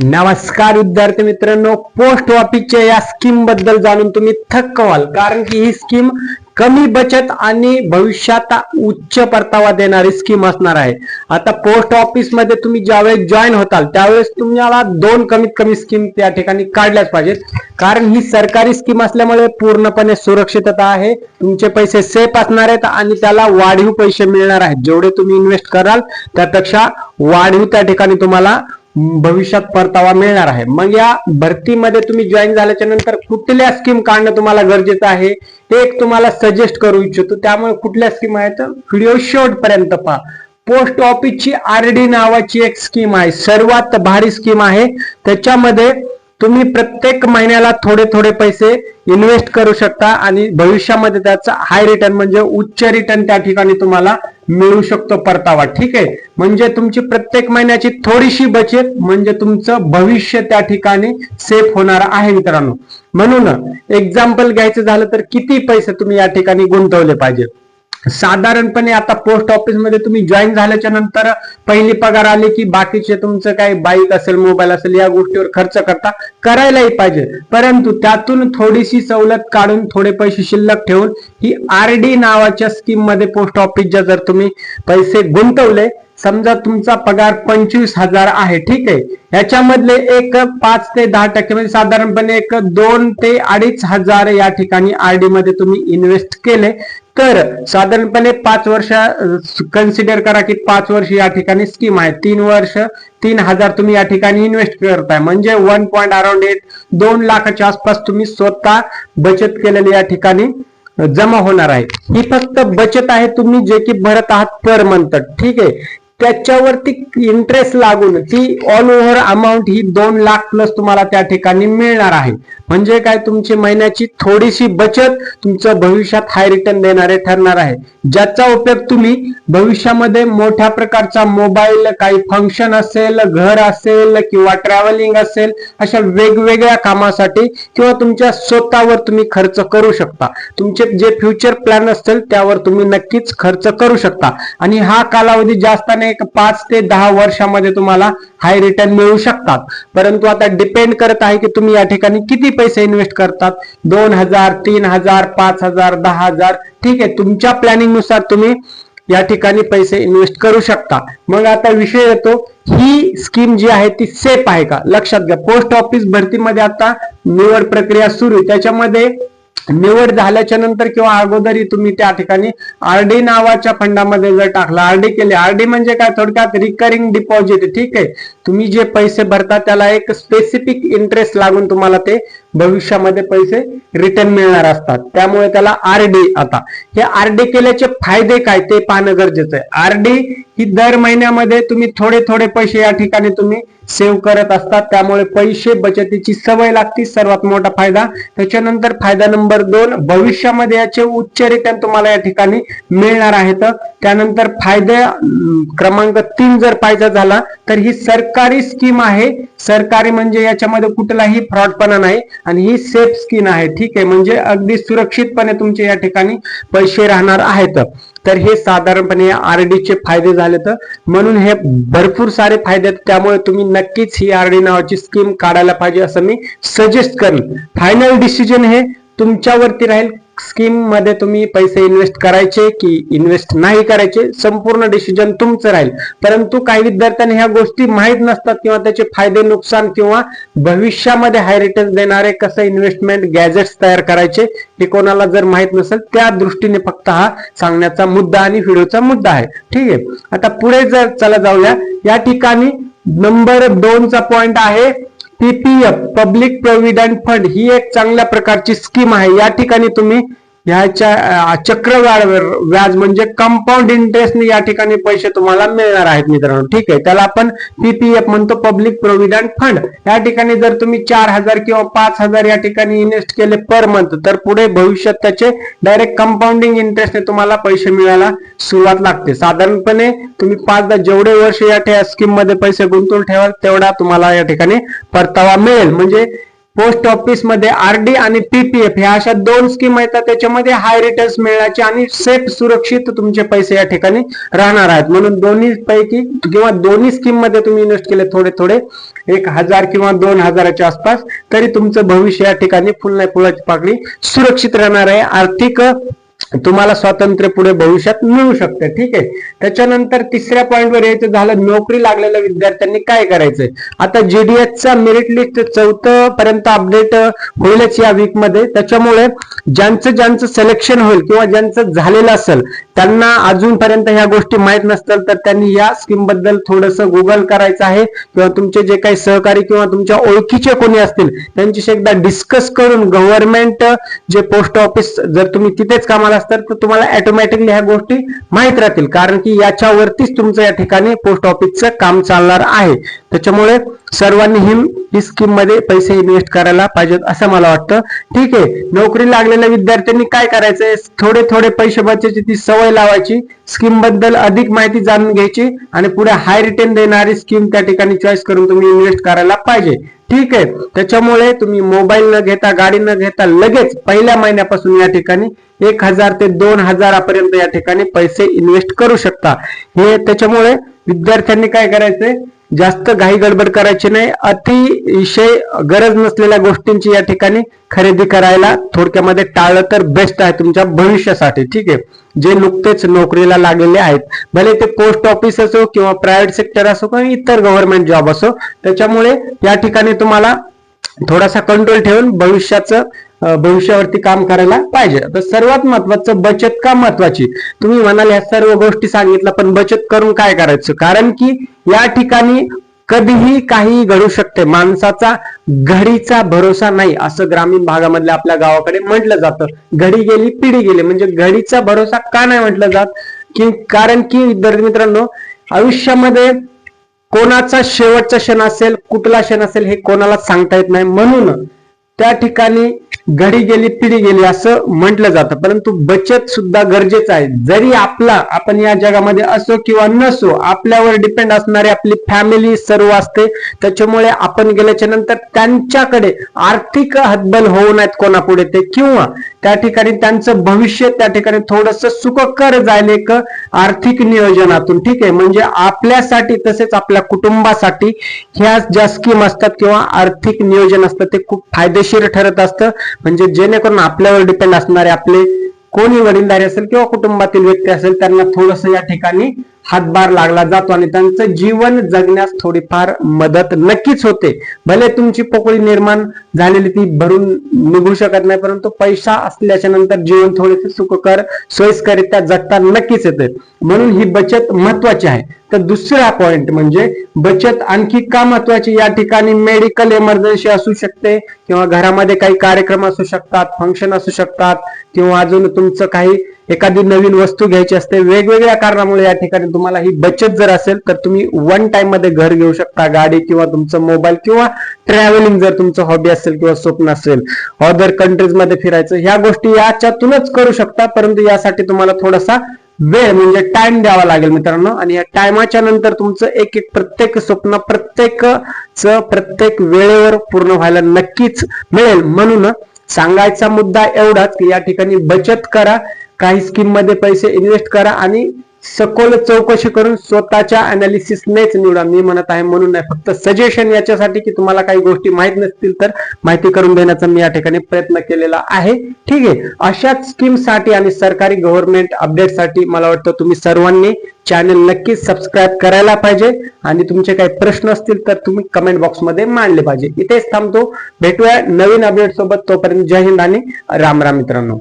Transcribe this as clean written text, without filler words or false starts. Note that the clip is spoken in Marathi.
नमस्कार विद्यार्थी मित्रांनो, पोस्ट ऑफिसच्या या स्कीम बद्दल जाणून तुम्ही थक्क व्हाल, कारण की ही स्कीम कमी बचत आणि भविष्यात उच्च परतावा देणारी स्कीम असणार आहे। आता पोस्ट ऑफिस मध्ये तुम्ही ज्यावेळेस जॉईन होताल त्यावेळेस तुम्हाला दोन कमीत कमी स्कीम त्या ठिकाणी काढल्याच पाहिजेत, कारण ही सरकारी स्कीम असल्यामुळे पूर्णपणे सुरक्षितता आहे, तुमचे पैसे सेफ असणार आहेत आणि त्याला वाढीव पैसे मिळणार आहेत। जेवढे तुम्ही इन्व्हेस्ट कराल त्यापेक्षा वाढीव त्या ठिकाणी तुम्हाला भविष्यात परतावा मिळणार आहे। मग या भरतीमध्ये तुम्ही जॉईन झाल्याच्या नंतर कुठल्या स्कीम काढणं तुम्हाला गरजेचं आहे हे एक तुम्हाला सजेस्ट करू इच्छितो। त्यामुळे कुठल्या स्कीम आहेत व्हिडिओ शेवटपर्यंत पहा। पोस्ट ऑफिसची आरडी नावाची एक स्कीम आहे, सर्वात भारी स्कीम आहे। त्याच्यामध्ये तुम्ही प्रत्येक महिन्याला थोडे थोडे पैसे इन्व्हेस्ट करू शकता आणि भविष्यामध्ये त्याचा हाय रिटर्न म्हणजे उच्च रिटर्न त्या ठिकाणी तुम्हाला मिळू शकतो, परतावा। ठीक आहे, म्हणजे तुमची प्रत्येक महिन्याची थोडीशी बचत म्हणजे तुमचं भविष्य त्या ठिकाणी सेफ होणार आहे मित्रांनो। म्हणून एक्झाम्पल घ्यायचं झालं तर किती पैसे तुम्ही या ठिकाणी गुंतवले पाहिजे। साधारणपणे आता पोस्ट ऑफिस मध्ये तुम्ही जॉईन झाल्याच्या नंतर पहिली पगार आली की बाकीचे तुमचं काही बाईक असेल, मोबाईल असेल, या गोष्टीवर खर्च करायलाही पाहिजे, परंतु त्यातून थोडीशी सवलत काढून थोडे पैसे शिल्लक ठेवून ही आरडी नावाच्या स्कीम मध्ये पोस्ट ऑफिसच्या जर तुम्ही पैसे गुंतवले, समजा तुमचा पगार 25,000 आहे, ठीक आहे, याच्यामधले एक 5 ते 10% म्हणजे साधारणपणे एक 2 ते 2,500 या ठिकाणी आरडी मध्ये तुम्ही इन्व्हेस्ट केले तर साधारणपणे 5 वर्ष कन्सिडर करा की 5 वर्ष या ठिकाणी स्कीम आहे, 3 वर्ष 3,000 तुम्ही या ठिकाणी इन्व्हेस्ट करताय, म्हणजे 1.8 2 लाखाच्या आसपास तुम्ही स्वतः बचत केलेली या ठिकाणी जमा होणार आहे। ही फक्त बचत आहे, तुम्ही जे की भरत आहात पर मंथ, ठीक आहे, त्याच्यावरती इंटरेस्ट लागून ती ऑल ओव्हर अमाऊंट ही 2 लाख प्लस तुम्हाला त्या ठिकाणी मिळणार आहे। म्हणजे काय, तुमची महिन्याची थोडीशी बचत तुमचं भविष्यात हाय रिटर्न देणारे ठरणार आहे, ज्याचा उपयोग तुम्ही भविष्यामध्ये मोठ्या प्रकारचा मोबाईल, काही फंक्शन असेल, घर असेल किंवा ट्रॅव्हलिंग असेल, अशा वेगवेगळ्या कामासाठी किंवा तुमच्या स्वतःवर तुम्ही खर्च करू शकता। तुमचे जे फ्युचर प्लॅन असतील त्यावर तुम्ही नक्कीच खर्च करू शकता आणि हा कालावधी जास्त नाही, 5 ते 10 वर्षामध्ये तुम्हाला हाय रिटर्न मिळू शकतात। परंतु आता डिपेंड करत आहे की तुम्ही या ठिकाणी किती पैसे इन्व्हेस्ट करतात, 2,000, 3,000, 5,000, 10,000, ठीक आहे, तुमच्या प्लॅनिंग नुसार तुम्ही या ठिकाणी पैसे इन्व्हेस्ट करू शकता। मग आता विषय येतो, ही स्कीम जी आहे ती सेफ आहे का? लक्षात घ्या, पोस्ट ऑफिस भरतीमध्ये आता निवड प्रक्रिया सुरू आहे, त्याच्यामध्ये निवड झाल्याच्या नंतर किंवा अगोदरही तुम्ही त्या ठिकाणी आरडी नावाच्या फंडामध्ये जर टाकला, आरडी केले, आरडी म्हणजे काय, थोडक्यात रिकरिंग डिपॉझिट, ठीक आहे, तुम्ही जे पैसे भरता त्याला एक स्पेसिफिक इंटरेस्ट लागून तुम्हाला ते भविष्यामध्ये पैसे रिटर्न मिळणार असतात, त्यामुळे त्याला आरडी। आता हे आरडी केल्याचे फायदे काय ते पाहणं गरजेचं आहे। आरडी ही दर महिन्यामध्ये तुम्ही थोडे थोडे पैसे या ठिकाणी तुम्ही सेव्ह करत असतात, त्यामुळे पैसे बचतीची सवय लागते, सर्वात मोठा फायदा। त्याच्यानंतर फायदा नंबर 2, भविष्यामध्ये याचे उच्च रिटर्न तुम्हाला या ठिकाणी मिळणार आहेत। त्यानंतर फायदा क्रमांक 3 जर पाहायचा झाला तर ही सरकारी स्कीम आहे, सरकारी म्हणजे याच्यामध्ये कुठलाही फ्रॉडपणा नाही आणि ही सेफ स्कीम आहे, ठीक आहे, म्हणजे अगदी सुरक्षितपणे तुमचे या ठिकाणी पैसे राहणार आहेत। तर हे साधारणपणे आरडी चे फायदे झाले, तर म्हणून हे भरपूर सारे फायदे आहेत, त्यामुळे तुम्ही नक्कीच ही आरडी नावाची स्कीम काढायला पाहिजे असं मी सजेस्ट करेन। फायनल डिसिजन हे तुमच्यावरती राहील, स्कीम मध्ये तुम्ही पैसे इन्व्हेस्ट करायचे की इन्व्हेस्ट नाही करायचे, संपूर्ण डिसिजन तुमचं राहील। परंतु काही विद्यार्थ्यांना ह्या गोष्टी माहीत नसतात किंवा त्याचे फायदे नुकसान किंवा भविष्यामध्ये हाय रिटर्न देणारे कसं इन्व्हेस्टमेंट गॅजेट्स तयार करायचे हे कोणाला जर माहीत नसेल, त्या दृष्टीने फक्त हा सांगण्याचा मुद्दा आणि व्हिडिओचा मुद्दा आहे, ठीक आहे। आता पुढे जर चला जाऊया, या ठिकाणी नंबर 2 चा पॉइंट आहे पीपीएफ, पब्लिक प्रोव्हिडंट फंड। ही एक चांगल्या प्रकारची स्कीम आहे, या ठिकाणी तुम्ही ह्याच्या चक्रवाढ व्याज म्हणजे कंपाऊंड इंटरेस्टने या ठिकाणी पैसे तुम्हाला मिळणार आहेत मित्रांनो, ठीक आहे, त्याला आपण पीपीएफ म्हणतो, पब्लिक प्रोव्हिडंट फंड। या ठिकाणी जर तुम्ही 4,000 किंवा 5,000 या ठिकाणी इन्व्हेस्ट केले पर मंथ तर पुढे भविष्यात त्याचे डायरेक्ट कंपाऊंडिंग इंटरेस्टने तुम्हाला पैसे मिळायला सुरुवात लागते। साधारणपणे तुम्ही 5 जेवढे वर्ष या स्कीम मध्ये पैसे गुंतवून ठेवाल तेवढा तुम्हाला या ठिकाणी परतावा मिळेल, म्हणजे पोस्ट ऑफिस मध्ये आरडी आणि पीपीएफ ह्या अशा दोन स्कीम आहेत. त्याच्यामध्ये हाय रिटर्न्स मिळण्याचे आणि सेफ सुरक्षित तुमचे पैसे या ठिकाणी राहणार आहेत. म्हणून दोन्ही पैकी किंवा दोन्ही स्कीम मध्ये तुम्ही इन्व्हेस्ट केले थोडे थोडे 1000 किंवा 2000च्या आसपास, तरी तुमचं भविष्य या ठिकाणी फुल नाही फुलाची पाकळी सुरक्षित राहणार आहे. आर्थिक तुम्हाला स्वातंत्र्य पुढे भविष्यात मिळू शकते. ठीक आहे. त्याच्यानंतर तिसऱ्या पॉइंटवर यायचं झालं, नोकरी लागलेल्या विद्यार्थ्यांनी काय करायचंय. आता जीडीएसचा मेरिट लिस्ट 4 पर्यंत अपडेट होईलच या वीक मध्ये. त्याच्यामुळे ज्यांचं सिलेक्शन होईल किंवा ज्यांचं झालेलं असेल त्यांना अजूनपर्यंत ह्या गोष्टी माहित नसतील तर त्यांनी या स्कीम बद्दल थोडंसं गुगल करायचं आहे, किंवा तुमचे जे काही सहकारी किंवा तुमच्या ओळखीचे कोणी असतील त्यांच्याशी एकदा डिस्कस करून गव्हर्नमेंट जे पोस्ट ऑफिस जर तुम्ही तिथेच कामाला असतात तर तुम्हाला ऑटोमॅटिकली ह्या गोष्टी माहित राहतील, कारण की याच्यावरतीच तुमचं या ठिकाणी पोस्ट ऑफिसचं काम चालणार आहे. त्याच्यामुळे सर्वांनी ही स्कीम मध्ये पैसे इन्व्हेस्ट करायला पाहिजेत असं मला वाटतं. ठीक आहे. नोकरी लागलेल्या विद्यार्थ्यांनी काय करायचंय, थोडे थोडे पैसे बचायची ती सवय लावायची, स्कीम बद्दल अधिक माहिती जाणून घ्यायची आणि पुढे हाय रिटर्न देणारी स्कीम त्या ठिकाणी चॉईस करून तुम्ही इन्व्हेस्ट करायला पाहिजे. ठीक आहे. त्याच्यामुळे तुम्ही मोबाईल न घेता, गाडी न घेता लगेच पहिल्या महिन्यापासून या ठिकाणी 1000 ते 2000 पर्यंत या ठिकाणी पैसे इन्व्हेस्ट करू शकता. हे त्याच्यामुळे विद्यार्थ्यांनी काय करायचंय, जास्त घाई गडबड करायची नाही, अतिशय गरज नसलेल्या गोष्टींची या ठिकाणी खरेदी करायला थोडक्यामध्ये टाळलं तर बेस्ट आहे तुमच्या भविष्यासाठी. ठीक आहे. जे नुकतेच नोकरीला लागलेले आहेत, भले ते पोस्ट ऑफिस असो किंवा प्रायव्हेट सेक्टर असो किंवा इतर गव्हर्नमेंट जॉब असो, त्याच्यामुळे या ठिकाणी तुम्हाला थोडासा कंट्रोल ठेवून भविष्यावरती काम करायला पाहिजे. तर सर्वात महत्वाचं, बचत का महत्वाची. तुम्ही म्हणाल ह्या सर्व गोष्टी सांगितल्या, पण बचत करून काय करायचं, कारण की या ठिकाणी कधीही काही घडू शकते. माणसाचा घडीचा भरोसा नाही असं ग्रामीण भागामधल्या आपल्या गावाकडे म्हटलं जातं. घडी गेली पिढी गेली, म्हणजे घडीचा भरोसा का नाही म्हटलं जात, की कारण की विद्यार्थी मित्रांनो, आयुष्यामध्ये कोणाचा शेवटचा क्षण असेल, कुठला क्षण असेल हे कोणाला सांगता येत नाही. म्हणून त्या ठिकाणी घडी गेली पिढी गेली असं म्हटलं जातं. परंतु बचत सुद्धा गरजेचं आहे. जरी आपण या जगामध्ये असो किंवा नसो, आपल्यावर डिपेंड असणारी आपली फॅमिली सर्व असते. त्याच्यामुळे आपण गेल्याच्या नंतर त्यांच्याकडे आर्थिक हतबल होऊ नयेत कोणापुढे ते, किंवा त्या ठिकाणी त्यांचं भविष्य त्या ठिकाणी थोडंसं सुखकर जाईल एक आर्थिक नियोजनातून. ठीक आहे. म्हणजे आपल्यासाठी तसेच आपल्या कुटुंबासाठी ह्या ज्या स्कीम असतात किंवा आर्थिक नियोजन असतं ते खूप फायदेशीर ठरत असतं. म्हणजे जेणेकरून आपल्यावर डिपेंड असणारे आपले कोणी वडीलधारी असेल किंवा कुटुंबातील व्यक्ती असेल त्यांना थोडस या ठिकाणी हातभार लागला जातो आणि त्यांचं जीवन जगण्यास थोडीफार मदत नक्कीच होते. भले तुमची पोकळी निर्माण झालेली ती भरून निघू शकत नाही, परंतु पैसा असल्याच्या नंतर जीवन थोडेसे सुखकर सोयीस्करित्या जगता नक्कीच येते. म्हणून ही बचत महत्वाची आहे. तर दुसरा पॉइंट म्हणजे बचत आणखी का महत्वाची, या ठिकाणी मेडिकल इमर्जन्सी असू शकते किंवा घरामध्ये काही कार्यक्रम असू शकतात, फंक्शन असू शकतात, किंवा अजून तुमचं काही एखादी नवीन वस्तू घ्यायची असते. वेगवेगळ्या कारणामुळे या ठिकाणी तुम्हाला ही बचत जर असेल तर तुम्ही वन टाइम मध्ये घर घेऊ शकता, गाडी किंवा तुमचं मोबाईल, किंवा ट्रॅव्हलिंग जर तुमचं हॉबी असेल किंवा स्वप्न असेल, अदर कंट्रीज मध्ये फिरायचं, ह्या गोष्टी याच्यातूनच करू शकता. परंतु यासाठी तुम्हाला थोडासा वेळ म्हणजे टाइम द्यावा लागेल मित्रांनो. आणि या टायमाच्या नंतर तुमचं एक प्रत्येक स्वप्न प्रत्येक वेळेवर पूर्ण व्हायला नक्कीच मिळेल. म्हणून सांगायचा मुद्दा एवढाच की या ठिकाणी बचत करा, काही स्कीम मध्ये पैसे इन्व्हेस्ट करा आणि सखोल चौकशी करून स्वतःच्या अनालिसिसनेच निवडा. मी म्हणत आहे म्हणून नाही, फक्त सजेशन याच्यासाठी की तुम्हाला काही गोष्टी माहित नसतील तर माहिती करून देण्याचा मी या ठिकाणी प्रयत्न केलेला आहे. ठीक आहे. अशाच स्कीम साठी आणि सरकारी गव्हर्नमेंट अपडेट साठी मला वाटतं तुम्ही सर्वांनी चॅनल नक्कीच सबस्क्राईब करायला पाहिजे. आणि तुमचे काही प्रश्न असतील तर तुम्ही कमेंट बॉक्स मध्ये मांडले पाहिजे. इथेच थांबतो, भेटूया नवीन अपडेट सोबत. तोपर्यंत जय हिंद आणि राम राम मित्रांनो.